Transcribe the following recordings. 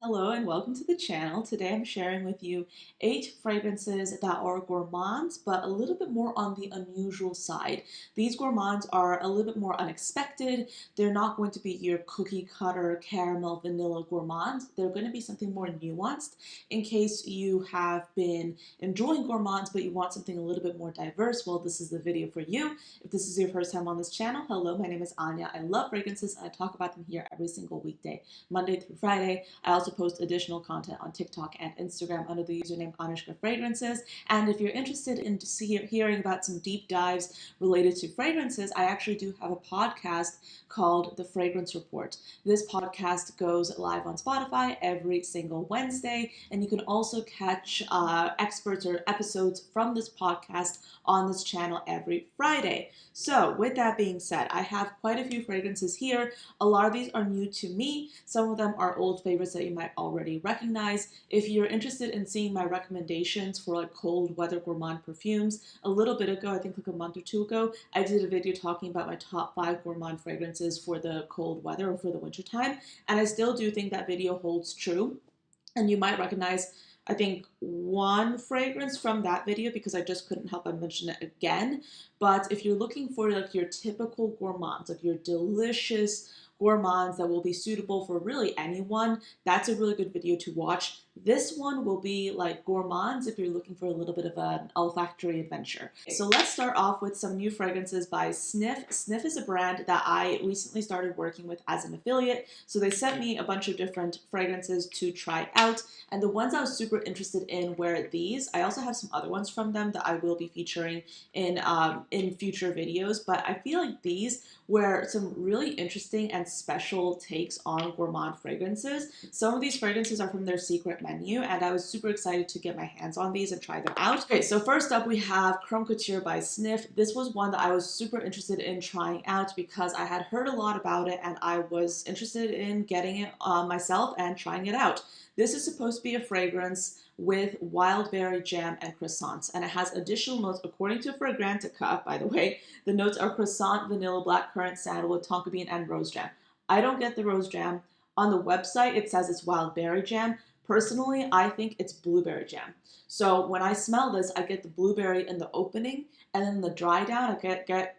Hello and welcome to the channel. Today I'm sharing with you 8 fragrances that are gourmands, but a little bit more on the unusual side. These gourmands are a little bit more unexpected. They're not going to be your cookie cutter caramel vanilla gourmands. They're going to be something more nuanced in case you have been enjoying gourmands, but you want something a little bit more diverse. Well, this is the video for you. If this is your first time on this channel, hello, my name is Anya. I love fragrances and I talk about them here every single weekday, Monday through Friday. I also post additional content on TikTok and Instagram under the username ANECHKAFRAGRANCES. And if you're interested in hearing about some deep dives related to fragrances, I actually do have a podcast called The Fragrance Report. This podcast goes live on Spotify every single Wednesday, and you can also catch experts or episodes from this podcast on this channel every Friday. So with that being said, I have quite a few fragrances here. A lot of these are new to me. Some of them are old favorites that you might already recognize. If you're interested in seeing my recommendations for like cold weather gourmand perfumes, a little bit ago, I think like a month or two ago, I did a video talking about my top 5 gourmand fragrances for the cold weather or for the winter time. And I still do think that video holds true. And you might recognize, I think, one fragrance from that video because I just couldn't help but mention it again. But if you're looking for like your typical gourmands, like your delicious gourmands that will be suitable for really anyone, that's a really good video to watch. This one will be like gourmands if you're looking for a little bit of an olfactory adventure. So let's start off with some new fragrances by Snif. Snif is a brand that I recently started working with as an affiliate. So they sent me a bunch of different fragrances to try out. And the ones I was super interested in were these. I also have some other ones from them that I will be featuring in future videos. But I feel like these were some really interesting and special takes on gourmand fragrances. Some of these fragrances are from their secret menu, and I was super excited to get my hands on these and try them out. Okay, so first up we have Creme Couture by Snif. This was one that I was super interested in trying out because I had heard a lot about it and I was interested in getting it myself and trying it out. This is supposed to be a fragrance with wild berry jam and croissants, and it has additional notes according to Fragrantica. By the way, the notes are croissant, vanilla, blackcurrant, sandalwood, tonka bean, and rose jam. I don't get the rose jam. On the website, it says it's wild berry jam. Personally, I think it's blueberry jam. So when I smell this, I get the blueberry in the opening, and then the dry down,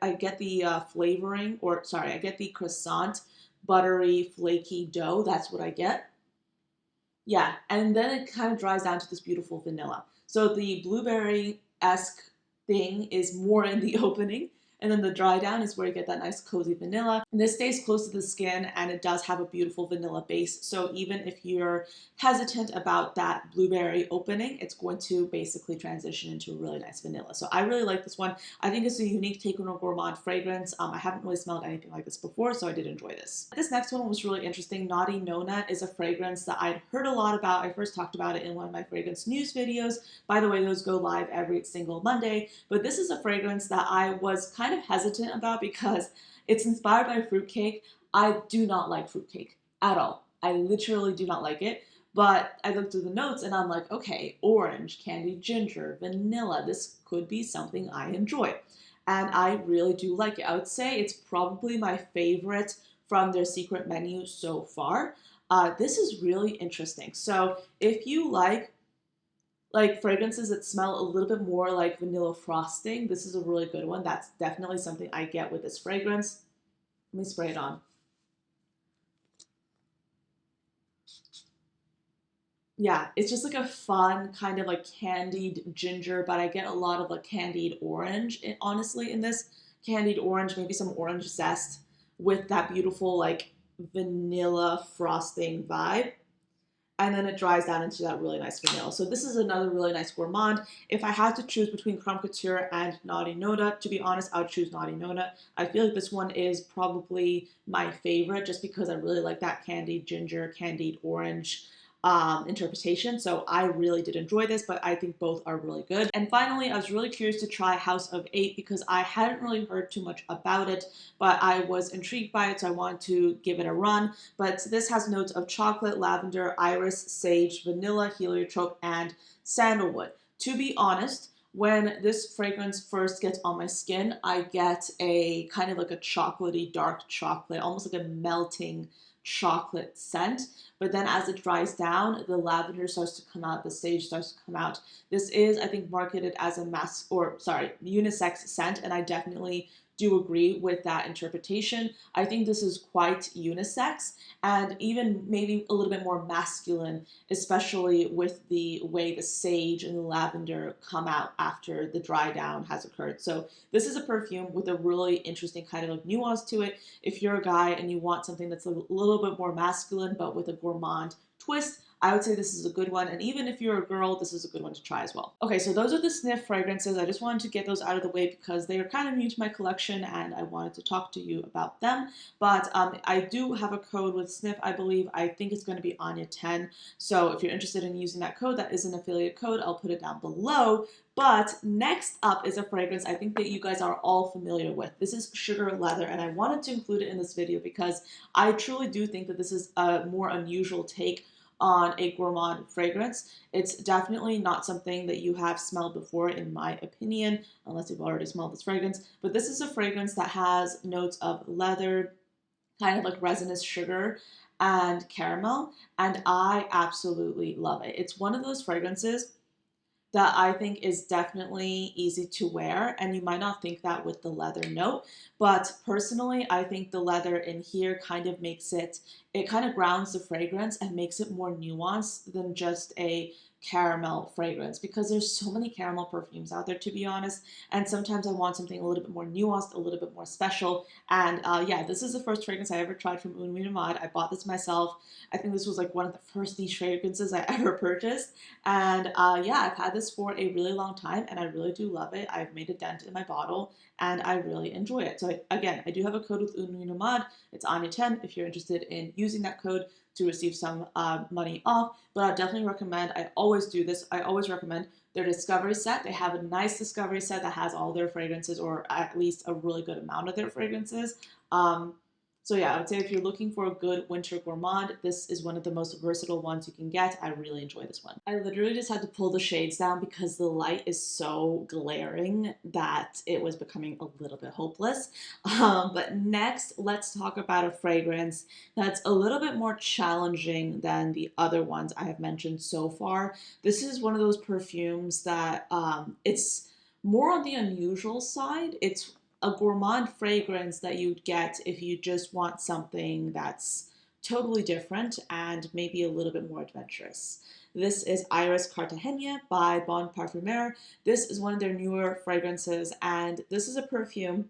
I get the flavoring, or sorry, I get the croissant, buttery, flaky dough. That's what I get. Yeah, and then it kind of dries down to this beautiful vanilla. So the blueberry-esque thing is more in the opening, and then the dry down is where you get that nice cozy vanilla. And this stays close to the skin, and it does have a beautiful vanilla base. So even if you're hesitant about that blueberry opening, it's going to basically transition into a really nice vanilla. So I really like this one. I think it's a unique take on a gourmand fragrance. I haven't really smelled anything like this before, so I did enjoy this. This next one was really interesting. Naughty Nona is a fragrance that I'd heard a lot about. I first talked about it in one of my fragrance news videos. By the way, those go live every single Monday. But this is a fragrance that I was kind of hesitant about because it's inspired by fruitcake. I do not like fruitcake at all. I literally do not like it. But I looked through the notes and I'm like, okay, orange, candied ginger, vanilla. This could be something I enjoy. And I really do like it. I would say it's probably my favorite from their secret menu so far. This is really interesting. So if you like fragrances that smell a little bit more like vanilla frosting, this is a really good one. That's definitely something I get with this fragrance. Let me spray it on. Yeah, it's just like a fun kind of like candied ginger, but I get a lot of like candied orange, honestly, in this. Candied orange, maybe some orange zest with that beautiful like vanilla frosting vibe. And then it dries down into that really nice vanilla. So this is another really nice gourmand. If I had to choose between Creme Couture and Naughty Nona, to be honest, I would choose Naughty Nona. I feel like this one is probably my favorite just because I really like that candied ginger, candied orange interpretation. So I really did enjoy this, but I think both are really good. And finally, I was really curious to try House of 8 because I hadn't really heard too much about it, but I was intrigued by it, so I wanted to give it a run. But this has notes of chocolate, lavender, iris, sage, vanilla, heliotrope, and sandalwood. To be honest, when this fragrance first gets on my skin, I get a kind of like a chocolatey dark chocolate, almost like a melting chocolate scent. But then as it dries down, the lavender starts to come out, the sage starts to come out. This is, I think, marketed as a unisex scent, and I definitely do agree with that interpretation. I think this is quite unisex and even maybe a little bit more masculine, especially with the way the sage and the lavender come out after the dry down has occurred. So this is a perfume with a really interesting kind of like nuance to it. If you're a guy and you want something that's a little bit more masculine but with a gourmand twist, I would say this is a good one. And even if you're a girl, this is a good one to try as well. Okay, so those are the Snif fragrances. I just wanted to get those out of the way because they are kind of new to my collection and I wanted to talk to you about them. But I do have a code with Snif, I believe. I think it's going to be Anya 10. So if you're interested in using that code, that is an affiliate code. I'll put it down below. But next up is a fragrance I think that you guys are all familiar with. This is Sugar Leather, and I wanted to include it in this video because I truly do think that this is a more unusual take on a gourmand fragrance. It's definitely not something that you have smelled before, in my opinion, unless you've already smelled this fragrance. But this is a fragrance that has notes of leather, kind of like resinous sugar, and caramel, and I absolutely love it. It's one of those fragrances that I think is definitely easy to wear, and you might not think that with the leather note, but personally, I think the leather in here kind of makes it kind of grounds the fragrance and makes it more nuanced than just a caramel fragrance, because there's so many caramel perfumes out there, to be honest, and sometimes I want something a little bit more nuanced, a little bit more special. And yeah, this is the first fragrance I ever tried from Une Nuit Nomade. I bought this myself. I think this was like one of the first niche fragrances I ever purchased, and yeah, I've had this for a really long time and I really do love it. I've made a dent in my bottle and I really enjoy it. So again, I do have a code with Une Nuit Nomade. It's Anya 10 if you're interested in using that code to receive some money off. But I definitely recommend, I always do this, I always recommend their discovery set. They have a nice discovery set that has all their fragrances, or at least a really good amount of their fragrances. So yeah, I would say if you're looking for a good winter gourmand, this is one of the most versatile ones you can get. I really enjoy this one. I literally just had to pull the shades down because the light is so glaring that it was becoming a little bit hopeless. But next, let's talk about a fragrance that's a little bit more challenging than the other ones I have mentioned so far. This is one of those perfumes that it's more on the unusual side. It's a gourmand fragrance that you'd get if you just want something that's totally different and maybe a little bit more adventurous. This is Iris Cartagena by Bon Parfumeur. This is one of their newer fragrances, and this is a perfume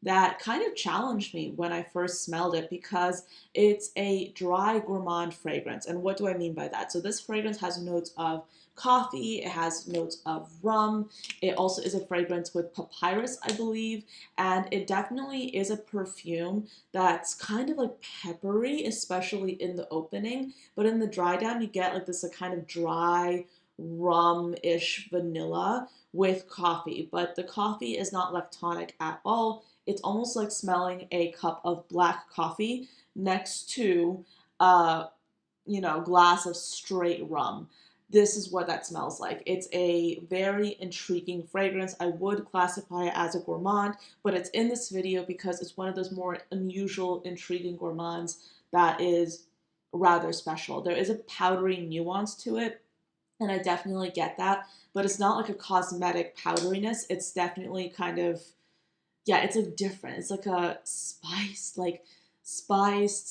that kind of challenged me when I first smelled it because it's a dry gourmand fragrance. And what do I mean by that? So this fragrance has notes of coffee, it has notes of rum, it also is a fragrance with papyrus, I believe, and it definitely is a perfume that's kind of like peppery, especially in the opening, but in the dry down you get like this kind of dry rum-ish vanilla with coffee, but the coffee is not lactonic at all. It's almost like smelling a cup of black coffee next to glass of straight rum. This is what that smells like. It's a very intriguing fragrance. I would classify it as a gourmand, but it's in this video because it's one of those more unusual, intriguing gourmands that is rather special. There is a powdery nuance to it, and I definitely get that, but it's not like a cosmetic powderiness. It's definitely kind of, yeah, it's like different. It's like a spiced,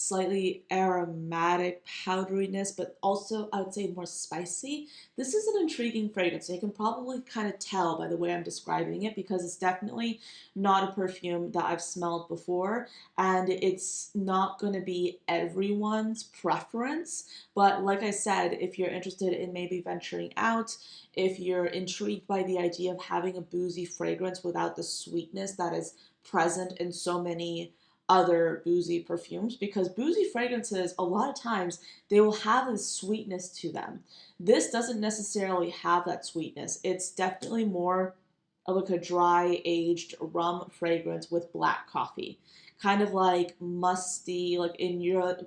slightly aromatic powderiness, but also I would say more spicy. This is an intriguing fragrance. So you can probably kind of tell by the way I'm describing it because it's definitely not a perfume that I've smelled before, and it's not going to be everyone's preference. But like I said, if you're interested in maybe venturing out, if you're intrigued by the idea of having a boozy fragrance without the sweetness that is present in so many other boozy perfumes, because boozy fragrances, a lot of times, they will have a sweetness to them. This doesn't necessarily have that sweetness. It's definitely more of like a dry aged rum fragrance with black coffee. Kind of like musty, like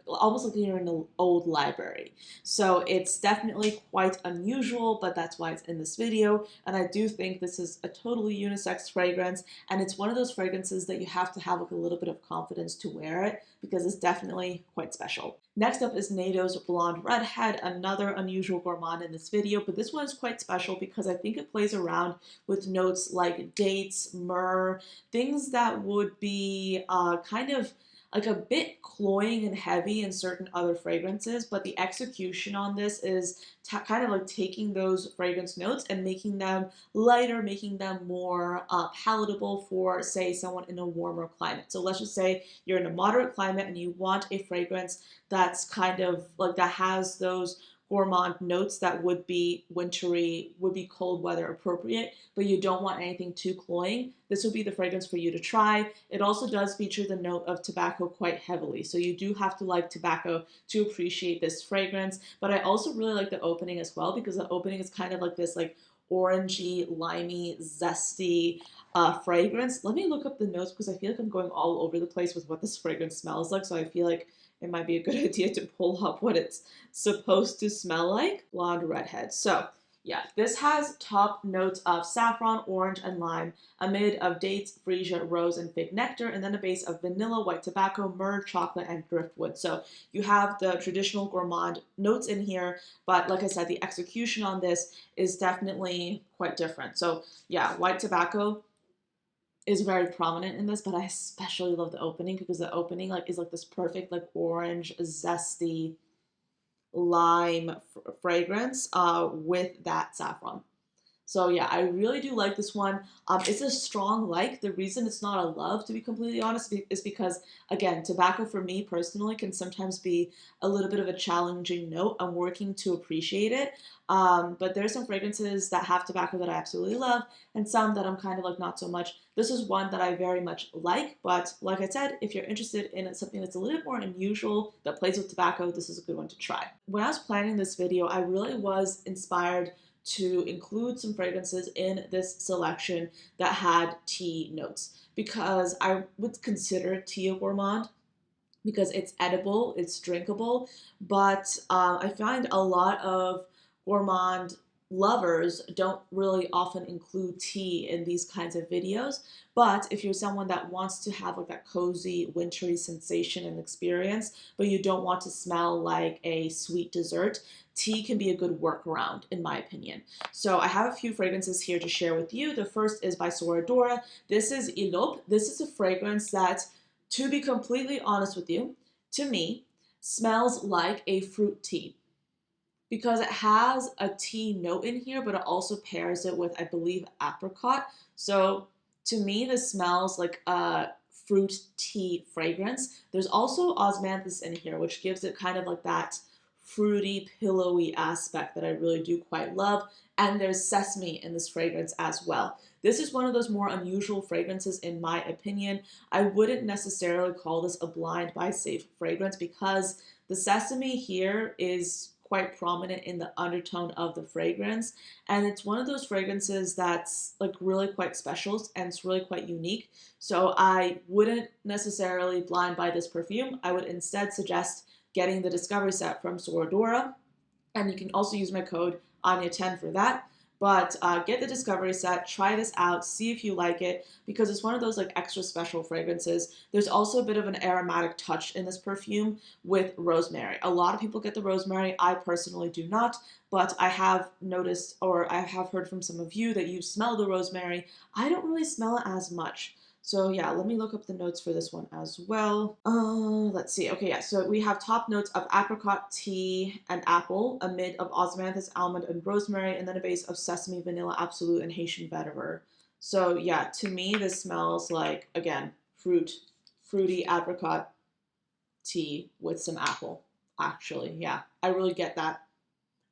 almost like you're in an old library. So it's definitely quite unusual, but that's why it's in this video. And I do think this is a totally unisex fragrance, and it's one of those fragrances that you have to have like a little bit of confidence to wear it because it's definitely quite special. Next up is Neydo's Blonde Redhead, another unusual gourmand in this video, but this one is quite special because I think it plays around with notes like dates, myrrh, things that would be kind of like a bit cloying and heavy in certain other fragrances, but the execution on this is kind of like taking those fragrance notes and making them lighter, making them more palatable for, say, someone in a warmer climate. So let's just say you're in a moderate climate and you want a fragrance that's kind of like that has those gourmand notes that would be wintry, would be cold weather appropriate, but you don't want anything too cloying. This would be the fragrance for you to try. It also does feature the note of tobacco quite heavily, so you do have to like tobacco to appreciate this fragrance. But I also really like the opening as well, because the opening is kind of like this like orangey, limey, zesty fragrance. Let me look up the notes because I feel like I'm going all over the place with what this fragrance smells like, so I feel like it might be a good idea to pull up what it's supposed to smell like. Blonde Redhead. So yeah, this has top notes of saffron, orange, and lime, a mid of dates, freesia, rose, and fig nectar, and then a base of vanilla, white tobacco, myrrh, chocolate, and driftwood. So you have the traditional gourmand notes in here, but like I said, the execution on this is definitely quite different. So yeah, white tobacco is very prominent in this, but I especially love the opening because the opening like is like this perfect like orange, zesty lime fragrance with that saffron. So yeah, I really do like this one. It's a strong like. The reason it's not a love, to be completely honest, is because, again, tobacco for me personally can sometimes be a little bit of a challenging note. I'm working to appreciate it. But there's some fragrances that have tobacco that I absolutely love, and some that I'm kind of like not so much. This is one that I very much like, but like I said, if you're interested in something that's a little bit more unusual that plays with tobacco, this is a good one to try. When I was planning this video, I really was inspired to include some fragrances in this selection that had tea notes, because I would consider tea a gourmand because it's edible, it's drinkable, but I find a lot of gourmand lovers don't really often include tea in these kinds of videos. But if you're someone that wants to have like that cozy wintry sensation and experience, but you don't want to smell like a sweet dessert, tea can be a good workaround in my opinion. So I have a few fragrances here to share with you. The first is by Sora Dora. This is Elope. This is a fragrance that, to be completely honest with you, to me, smells like a fruit tea, because it has a tea note in here, but it also pairs it with, I believe, apricot. So to me, this smells like a fruit tea fragrance. There's also osmanthus in here, which gives it kind of like that fruity, pillowy aspect that I really do quite love. And there's sesame in this fragrance as well. This is one of those more unusual fragrances in my opinion. I wouldn't necessarily call this a blind buy safe fragrance because the sesame here is quite prominent in the undertone of the fragrance, and it's one of those fragrances that's like really quite special and it's really quite unique. So I wouldn't necessarily blind buy this perfume. I would instead suggest getting the discovery set from Sora Dora, and you can also use my code Anya10 for that. But get the discovery set, try this out, see if you like it, because it's one of those like extra special fragrances. There's also a bit of an aromatic touch in this perfume with rosemary. A lot of people get the rosemary. I personally do not, but I have noticed, or I have heard from some of you that you smell the rosemary. I don't really smell it as much. So yeah, let me look up the notes for this one as well. Let's see. Okay, yeah, so we have top notes of apricot, tea, and apple, a mid of osmanthus, almond, and rosemary, and then a base of sesame, vanilla, absolute, and Haitian vetiver. So yeah, to me, this smells like, again, fruity apricot tea with some apple, actually. Yeah, I really get that.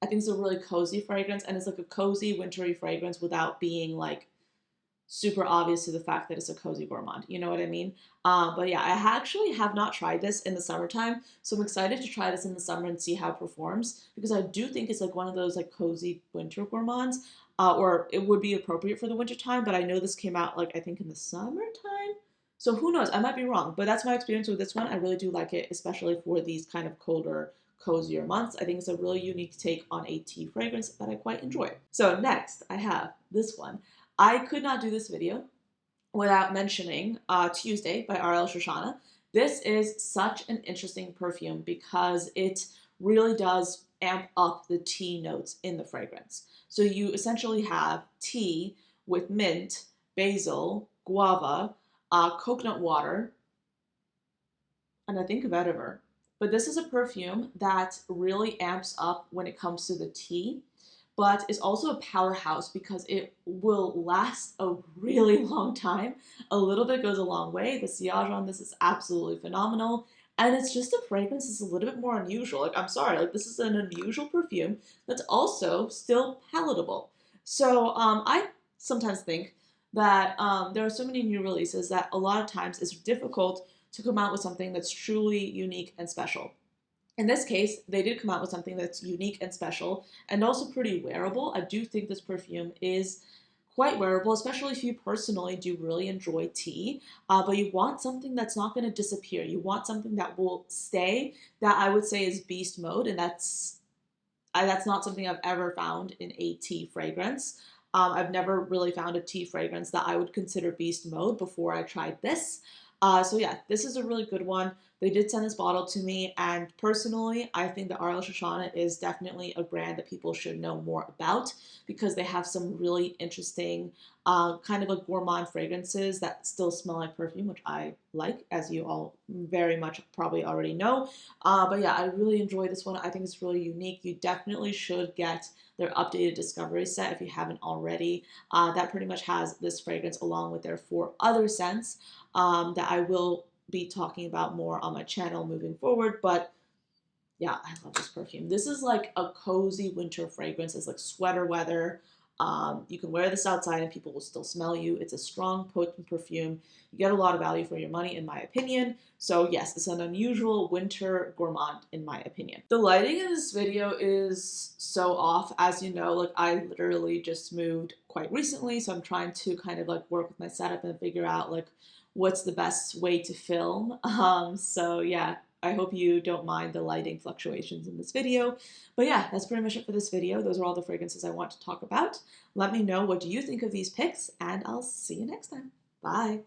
I think it's a really cozy fragrance, and it's like a cozy, wintry fragrance without being like super obvious to the fact that it's a cozy gourmand. You know what I mean? But yeah, I actually have not tried this in the summertime, so I'm excited to try this in the summer and see how it performs, because I do think it's like one of those like cozy winter gourmands, or it would be appropriate for the winter time, but I know this came out like I think in the summertime. So who knows? I might be wrong, but that's my experience with this one. I really do like it, especially for these kind of colder, cozier months. I think it's a really unique take on a tea fragrance that I quite enjoy. So next, I have this one. I could not do this video without mentioning Tuesday by R.L. Shoshana. This is such an interesting perfume because it really does amp up the tea notes in the fragrance. So you essentially have tea with mint, basil, guava, coconut water, and I think vetiver. But this is a perfume that really amps up when it comes to the tea, but is also a powerhouse because it will last a really long time. A little bit goes a long way. The sillage on this is absolutely phenomenal. And it's just a fragrance that's a little bit more unusual. Like, I'm sorry, like, this is an unusual perfume that's also still palatable. So, I sometimes think that there are so many new releases that a lot of times it's difficult to come out with something that's truly unique and special. In this case, they did come out with something that's unique and special and also pretty wearable. I do think this perfume is quite wearable, especially if you personally do really enjoy tea, but you want something that's not going to disappear. You want something that will stay, that I would say is beast mode, and that's not something I've ever found in a tea fragrance. I've never really found a tea fragrance that I would consider beast mode before I tried this. So yeah, this is a really good one. They did send this bottle to me, and personally, I think that Arla Shoshana is definitely a brand that people should know more about because they have some really interesting, kind of a gourmand fragrances that still smell like perfume, which I like, as you all very much probably already know. But yeah, I really enjoy this one. I think it's really unique. You definitely should get their updated discovery set if you haven't already. That pretty much has this fragrance along with their 4 other scents that I will be talking about more on my channel moving forward. But yeah, I love this perfume. This is like a cozy winter fragrance. It's like sweater weather. You can wear this outside and people will still smell you. It's a strong, potent perfume. You get a lot of value for your money, in my opinion. So yes, it's an unusual winter gourmand, in my opinion. The lighting in this video is so off. As you know, like I literally just moved quite recently, so I'm trying to kind of like work with my setup and figure out like what's the best way to film. So yeah, I hope you don't mind the lighting fluctuations in this video. But yeah, that's pretty much it for this video. Those are all the fragrances I want to talk about. Let me know what do you think of these picks, and I'll see you next time. Bye.